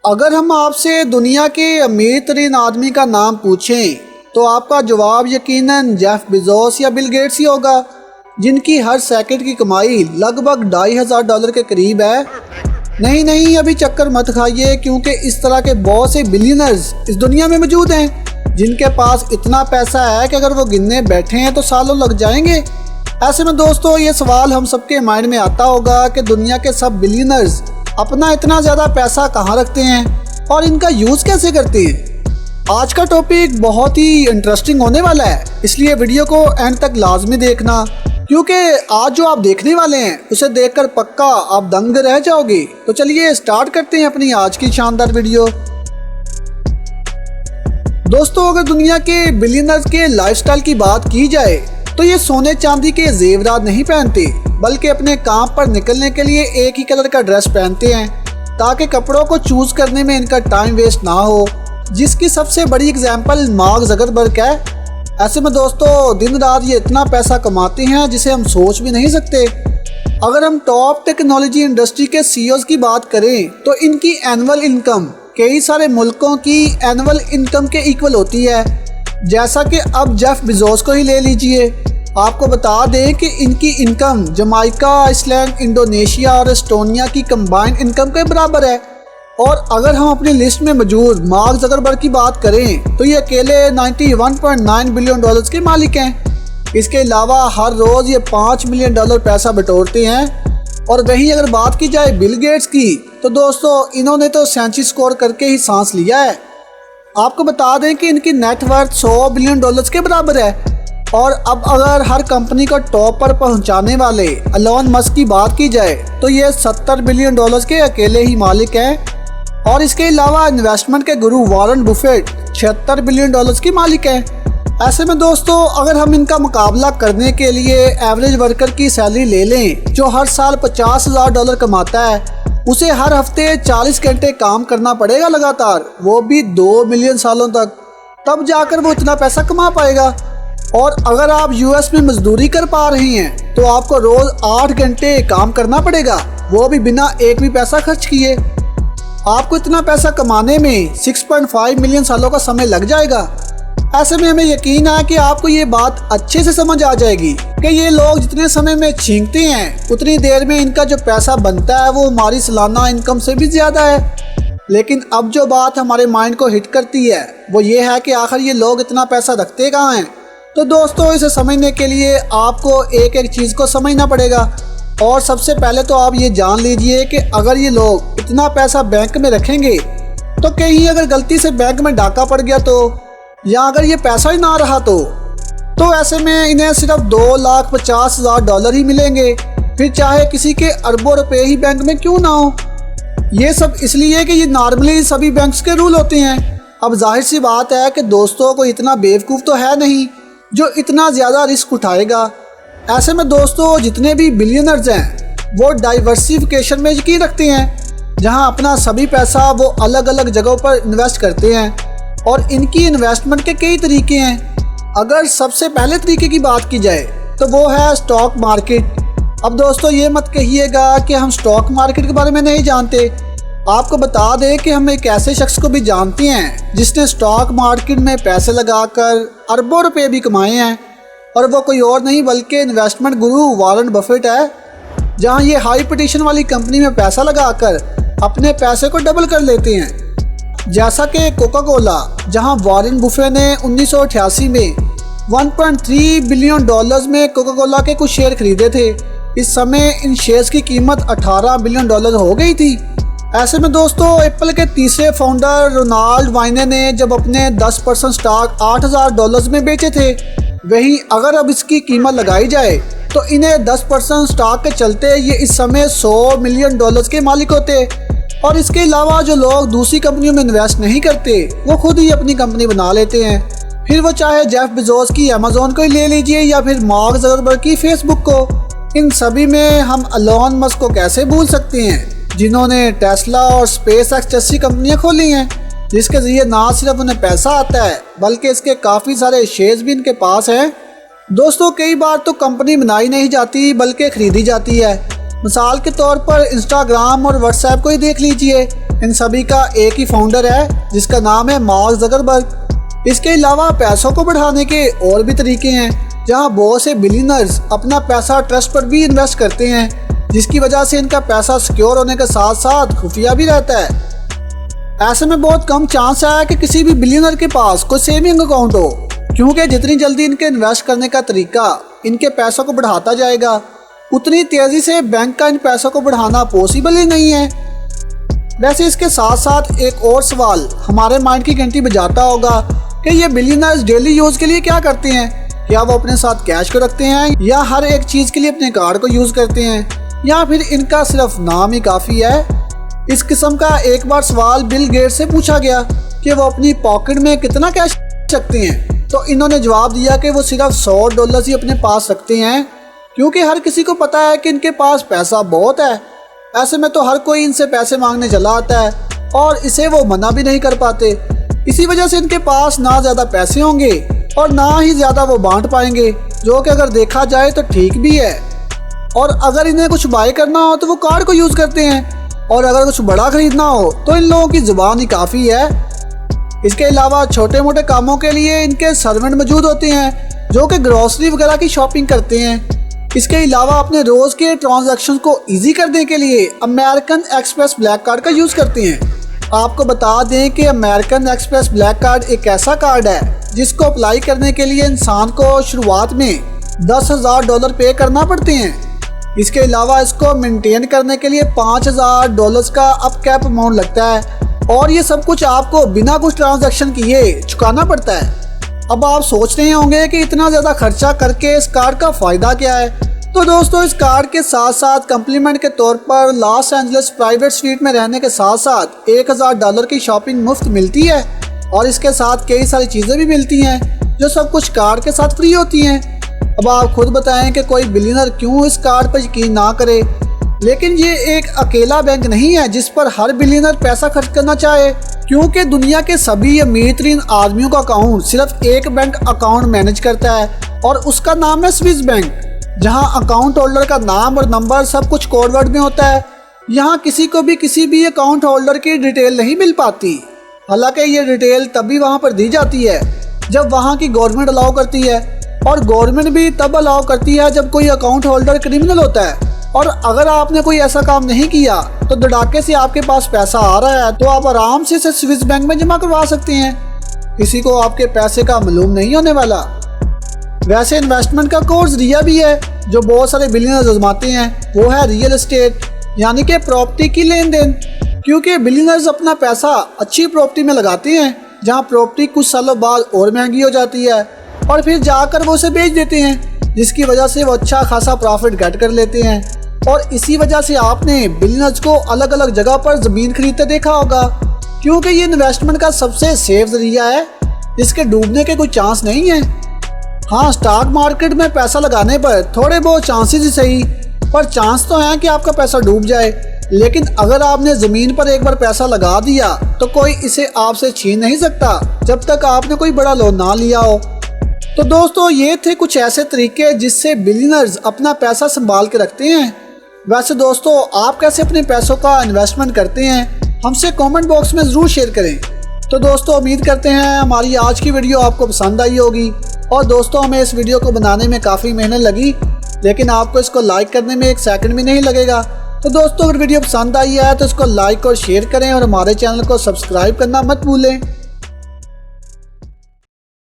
अगर हम आपसे दुनिया के अमीर तरीन आदमी का नाम पूछें तो आपका जवाब यकीनन जेफ बेजोस या बिल गेट्स ही होगा, जिनकी हर सेकंड की कमाई लगभग $2,500 के करीब है। नहीं नहीं, अभी चक्कर मत खाइए, क्योंकि इस तरह के बहुत से बिलियनर्स इस दुनिया में मौजूद हैं जिनके पास इतना पैसा है कि अगर वो गिनने बैठे हैं तो सालों लग जाएंगे। ऐसे में दोस्तों, ये सवाल हम सबके माइंड में आता होगा कि दुनिया के सब बिलियनर्स अपना इतना ज़्यादा पैसा कहाँ रखते हैं और इनका यूज़ कैसे करते हैं। आज का टॉपिक बहुत ही इंटरेस्टिंग होने वाला है, इसलिए वीडियो को एंड तक लाजमी देखना, क्योंकि आज जो आप देखने वाले हैं उसे देखकर पक्का आप दंग रह जाओगे। तो चलिए स्टार्ट करते हैं अपनी आज की शानदार वीडियो। दोस्तों, अगर दुनिया के बिलियनर्स के लाइफस्टाइल की बात की जाए तो ये सोने चांदी के जेवरात नहीं पहनते, बल्कि अपने काम पर निकलने के लिए एक ही कलर का ड्रेस पहनते हैं ताकि कपड़ों को चूज करने में इनका टाइम वेस्ट ना हो, जिसकी सबसे बड़ी एग्जांपल मार्क ज़करबर्ग है। ऐसे में दोस्तों, दिन रात ये इतना पैसा कमाते हैं जिसे हम सोच भी नहीं सकते। अगर हम टॉप टेक्नोलॉजी इंडस्ट्री के सीईओज़ की बात करें तो इनकी एनुअल इनकम कई सारे मुल्कों की एनुअल इनकम के इक्वल होती है। जैसा कि अब जेफ बेजोस को ही ले लीजिए, आपको बता दें कि इनकी इनकम जमाइका, आइसलैंड, इंडोनेशिया और एस्टोनिया की कंबाइंड इनकम के बराबर है। और अगर हम अपनी लिस्ट में मौजूद मार्क ज़करबर्ग की बात करें तो ये अकेले $91.9 बिलियन के मालिक हैं। इसके अलावा हर रोज़ ये $5 मिलियन पैसा बटोरते हैं। और वहीं अगर बात की जाए बिल गेट्स की तो दोस्तों, इन्होंने तो सेंचुरी स्कोर करके ही सांस लिया है। आपको बता दें कि इनकी नेटवर्थ $100 बिलियन के बराबर है। और अब अगर हर कंपनी को टॉप पर पहुंचाने वाले एलोन मस्क की बात की जाए तो ये $70 बिलियन के अकेले ही मालिक हैं। और इसके अलावा इन्वेस्टमेंट के गुरु वॉरेन बफेट $76 बिलियन के मालिक हैं। ऐसे में दोस्तों, अगर हम इनका मुकाबला करने के लिए एवरेज वर्कर की सैलरी ले लें जो हर साल $50,000 कमाता है, उसे हर हफ्ते 40 घंटे काम करना पड़ेगा लगातार, वो भी 2 मिलियन सालों तक, तब जाकर वो इतना पैसा कमा पाएगा। और अगर आप यूएस में मजदूरी कर पा रहे हैं तो आपको रोज 8 घंटे काम करना पड़ेगा, वो भी बिना एक भी पैसा खर्च किए। आपको इतना पैसा कमाने में 6.5 मिलियन सालों का समय लग जाएगा। ऐसे में हमें यकीन है कि आपको ये बात अच्छे से समझ आ जाएगी कि ये लोग जितने समय में छींकते हैं उतनी देर में इनका जो पैसा बनता है वो हमारी सालाना इनकम से भी ज़्यादा है। लेकिन अब जो बात हमारे माइंड को हिट करती है वो ये है कि आखिर ये लोग इतना पैसा रखते कहाँ हैं। तो दोस्तों, इसे समझने के लिए आपको एक एक चीज़ को समझना पड़ेगा। और सबसे पहले तो आप ये जान लीजिए कि अगर ये लोग इतना पैसा बैंक में रखेंगे तो कहीं अगर गलती से बैंक में डाका पड़ गया तो, या अगर ये पैसा ही ना रहा तो ऐसे में इन्हें सिर्फ $2,50,000 ही मिलेंगे, फिर चाहे किसी के अरबों रुपए ही बैंक में क्यों ना हो। ये सब इसलिए कि ये नॉर्मली सभी बैंक्स के रूल होते हैं। अब जाहिर सी बात है कि दोस्तों को इतना बेवकूफ़ तो है नहीं जो इतना ज़्यादा रिस्क उठाएगा। ऐसे में दोस्तों, जितने भी बिलियनर्स हैं वो डाइवर्सिफिकेशन में यकीन रखते हैं, जहां अपना सभी पैसा वो अलग अलग जगहों पर इन्वेस्ट करते हैं। और इनकी इन्वेस्टमेंट के कई तरीके हैं। अगर सबसे पहले तरीके की बात की जाए तो वो है स्टॉक मार्केट। अब दोस्तों, ये मत कहिएगा कि हम स्टॉक मार्केट के बारे में नहीं जानते। आपको बता दें कि हम एक ऐसे शख्स को भी जानते हैं जिसने स्टॉक मार्केट में पैसे लगाकर अरबों रुपए भी कमाए हैं, और वो कोई और नहीं बल्कि इन्वेस्टमेंट गुरु वॉरेन बफेट है। जहां ये हाई पोजीशन वाली कंपनी में पैसा लगाकर अपने पैसे को डबल कर लेते हैं। जैसा कि कोका कोला, जहां वॉरेन बफेट ने 1988 में $1.3 बिलियन में कोका कोला के कुछ शेयर खरीदे थे। इस समय इन शेयर्स की कीमत $18 बिलियन हो गई थी। ऐसे में दोस्तों, एप्पल के तीसरे फाउंडर रोनाल्ड वाइने ने जब अपने 10% स्टॉक $8,000 में बेचे थे, वहीं अगर अब इसकी कीमत लगाई जाए तो इन्हें 10% स्टॉक के चलते ये इस समय $100 मिलियन के मालिक होते। और इसके अलावा जो लोग दूसरी कंपनियों में इन्वेस्ट नहीं करते वो खुद ही अपनी कंपनी बना लेते हैं। फिर वो चाहे जेफ बेजोस की अमेजोन को ही ले लीजिए या फिर मार्क ज़करबर्ग की फेसबुक को। इन सभी में हम एलोन मस्क को कैसे भूल सकते हैं, जिन्होंने टेस्ला और स्पेस एक्स जैसी कंपनियां खोली हैं, जिसके जरिए ना सिर्फ उन्हें पैसा आता है बल्कि इसके काफ़ी सारे शेयर्स भी इनके पास हैं। दोस्तों, कई बार तो कंपनी बनाई नहीं जाती बल्कि खरीदी जाती है। मिसाल के तौर पर इंस्टाग्राम और व्हाट्सएप को ही देख लीजिए। इन सभी का एक ही फाउंडर है जिसका नाम है मार्क ज़करबर्ग। इसके अलावा पैसों को बढ़ाने के और भी तरीके हैं, जहां बहुत से बिलियनर्स अपना पैसा ट्रस्ट पर भी इन्वेस्ट करते हैं, जिसकी वजह से इनका पैसा सिक्योर होने के साथ साथ खुफिया भी रहता है। ऐसे में बहुत कम चांस है कि किसी भी बिलियनर के पास कोई सेविंग अकाउंट हो, क्योंकि जितनी जल्दी इनके इन्वेस्ट करने का तरीका इनके पैसों को बढ़ाता जाएगा, उतनी तेज़ी से बैंक का इन पैसों को बढ़ाना पॉसिबल ही नहीं है। वैसे इसके साथ साथ एक और सवाल हमारे माइंड की घंटी बजाता होगा कि ये बिलियनर्स डेली यूज़ के लिए क्या करते हैं। क्या वो अपने साथ कैश को रखते हैं, या हर एक चीज़ के लिए अपने कार्ड को यूज़ करते हैं, या फिर इनका सिर्फ नाम ही काफ़ी है। इस किस्म का एक बार सवाल बिल गेट्स से पूछा गया कि वो अपनी पॉकेट में कितना कैश रखते हैं, तो इन्होंने जवाब दिया कि वो सिर्फ $100 ही अपने पास रखते हैं, क्योंकि हर किसी को पता है कि इनके पास पैसा बहुत है। ऐसे में तो हर कोई इनसे पैसे मांगने चला आता है और इसे वो मना भी नहीं कर पाते। इसी वजह से इनके पास ना ज़्यादा पैसे होंगे और ना ही ज़्यादा वो बांट पाएंगे, जो कि अगर देखा जाए तो ठीक भी है। और अगर इन्हें कुछ बाय करना हो तो वो कार्ड को यूज़ करते हैं, और अगर कुछ बड़ा खरीदना हो तो इन लोगों की ज़ुबान ही काफ़ी है। इसके अलावा छोटे मोटे कामों के लिए इनके सर्वेंट मौजूद होते हैं, जो कि ग्रोसरी वगैरह की शॉपिंग करते हैं। इसके अलावा अपने रोज़ के ट्रांजैक्शन को इजी करने के लिए अमेरिकन एक्सप्रेस ब्लैक कार्ड का यूज़ करते हैं। आपको बता दें कि अमेरिकन एक्सप्रेस ब्लैक कार्ड एक ऐसा कार्ड है जिसको अप्लाई करने के लिए इंसान को शुरुआत में $10,000 पे करना पड़ते हैं। इसके अलावा इसको मेंटेन करने के लिए $5,000 का अप कैप अमाउंट लगता है, और ये सब कुछ आपको बिना कुछ ट्रांजैक्शन किए चुकाना पड़ता है। अब आप सोच रहे होंगे कि इतना ज़्यादा खर्चा करके इस कार्ड का फ़ायदा क्या है। तो दोस्तों, इस कार्ड के साथ साथ कम्प्लीमेंट के तौर पर लॉस एंजलिस प्राइवेट स्वीट में रहने के साथ साथ $1,000 की शॉपिंग मुफ्त मिलती है, और इसके साथ कई सारी चीज़ें भी मिलती हैं जो सब कुछ कार्ड के साथ फ्री होती हैं। अब आप खुद बताएं कि कोई बिलियनर क्यों इस कार्ड पर यकीन ना करे। लेकिन ये एक अकेला बैंक नहीं है जिस पर हर बिलियनर पैसा खर्च करना चाहे, क्योंकि दुनिया के सभी अमीर तरीन आदमियों का अकाउंट सिर्फ एक बैंक अकाउंट मैनेज करता है, और उसका नाम है स्विस बैंक, जहां अकाउंट होल्डर का नाम और नंबर सब कुछ कोड वर्ड में होता है। यहाँ किसी को भी किसी भी अकाउंट होल्डर की डिटेल नहीं मिल पाती। हालांकि ये डिटेल तभी वहाँ पर दी जाती है जब वहाँ की गवर्नमेंट अलाउ करती है, और गवर्नमेंट भी तब अलाउ करती है जब कोई अकाउंट होल्डर क्रिमिनल होता है। और अगर आपने कोई ऐसा काम नहीं किया तो धड़ाके से आपके पास पैसा आ रहा है तो आप आराम से इसे स्विस बैंक में जमा करवा सकते हैं। किसी को आपके पैसे का मालूम नहीं होने वाला। वैसे इन्वेस्टमेंट का कोर्स रिया भी है जो बहुत सारे बिलियनर्स आजमाते हैं, वो है रियल एस्टेट, यानी कि प्रॉपर्टी की लेन देन। क्योंकि बिलियनर्स अपना पैसा अच्छी प्रॉपर्टी में लगाते हैं, जहां प्रॉपर्टी कुछ सालों बाद और महंगी हो जाती है, और फिर जाकर वो उसे बेच देते हैं, जिसकी वजह से वो अच्छा खासा प्रॉफिट गेट कर लेते हैं। और इसी वजह से आपने बिलियनर्स को अलग अलग जगह पर ज़मीन खरीदते देखा होगा, क्योंकि ये इन्वेस्टमेंट का सबसे सेफ जरिया है जिसके डूबने के कोई चांस नहीं है। हाँ, स्टॉक मार्केट में पैसा लगाने पर थोड़े बहुत चांसेस ही सही, पर चांस तो हैं कि आपका पैसा डूब जाए। लेकिन अगर आपने ज़मीन पर एक बार पैसा लगा दिया तो कोई इसे आपसे छीन नहीं सकता जब तक आपने कोई बड़ा लोन ना लिया हो। तो दोस्तों, ये थे कुछ ऐसे तरीके जिससे बिलियनर्स अपना पैसा संभाल के रखते हैं। वैसे दोस्तों, आप कैसे अपने पैसों का इन्वेस्टमेंट करते हैं, हमसे कमेंट बॉक्स में ज़रूर शेयर करें। तो दोस्तों, उम्मीद करते हैं हमारी आज की वीडियो आपको पसंद आई होगी। और दोस्तों, हमें इस वीडियो को बनाने में काफ़ी मेहनत लगी, लेकिन आपको इसको लाइक करने में 1 सेकंड भी नहीं लगेगा। तो दोस्तों, अगर वीडियो पसंद आई है तो इसको लाइक और शेयर करें, और हमारे चैनल को सब्सक्राइब करना मत भूलें।